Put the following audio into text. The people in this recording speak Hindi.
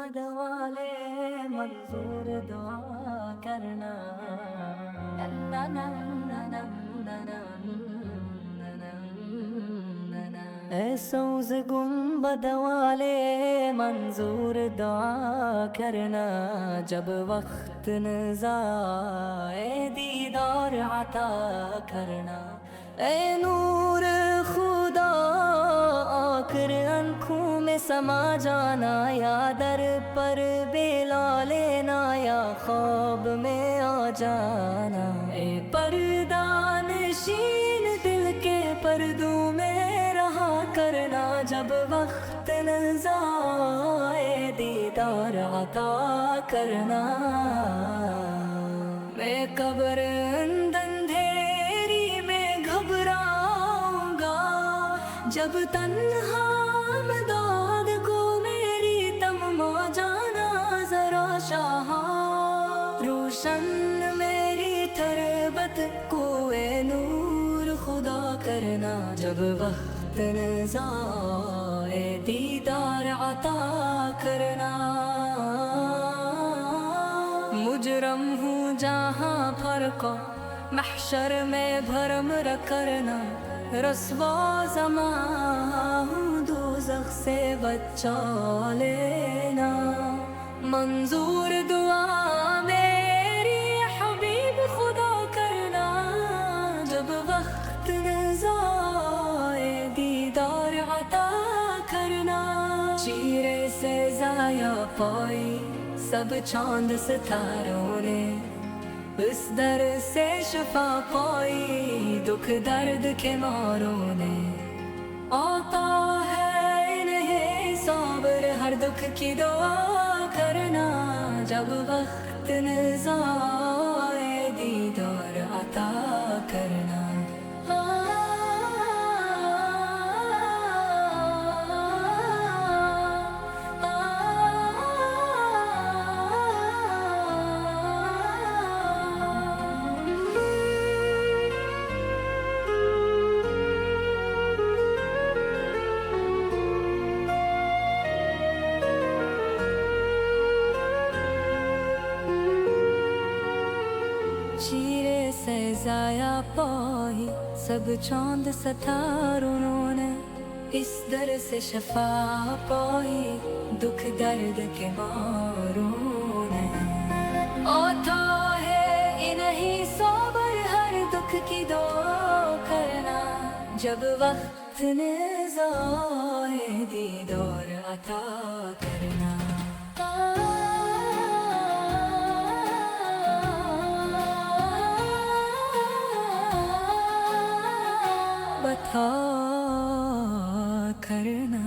गुंबद वाले मंजूर दुआ करना। ऐ सौज़ गुंबद वाले मंजूर दुआ करना। जब वक्त नज़ाए दीदार अता करना। ऐ नूर खुदा आकर आँखों में समा जाना। या दर पर बेला लेना या ख्वाब में आ जाना। ऐ पर्दा नशीन दिल के पर्दों में रहा करना। जब वक्त नज़ाए दीदार अता करना। मैं कब्र अंधेरी में घबराऊंगा। जब तन्हा मदाद को मेरी तममा जाना जरा शाह। रोशन मेरी तरबत को ए नूर खुदा करना। जब वक्त नज़ाए दीदार अता करना। मुजरम हूँ जहाँ फर्क महशर में भरम र करना। रस्वा ज़मां हूँ दोज़ख से बचा लेना। मंजूर दुआ मेरी हबीब खुदा करना। जब वक्त नज़ाए दीदार अता करना। चीरे से ज़ाया पाई सब चांद सितारों ने। इस दर से शफा पाई दुख दर्द के मारों ने। आता है इन्हें सब्र हर दुख की दुआ करना। जब वक्त नज़ाए दीदार अता करना। चीरे से ज़ाया पाई सब चांद सितारों ने। इस दर से शफा पाई दुख दर्द के मारों ने। आता है इन्हीं सब्र हर दुख की दुआ करना। जब वक्त नज़ाए दीदार अता करना। बता करना।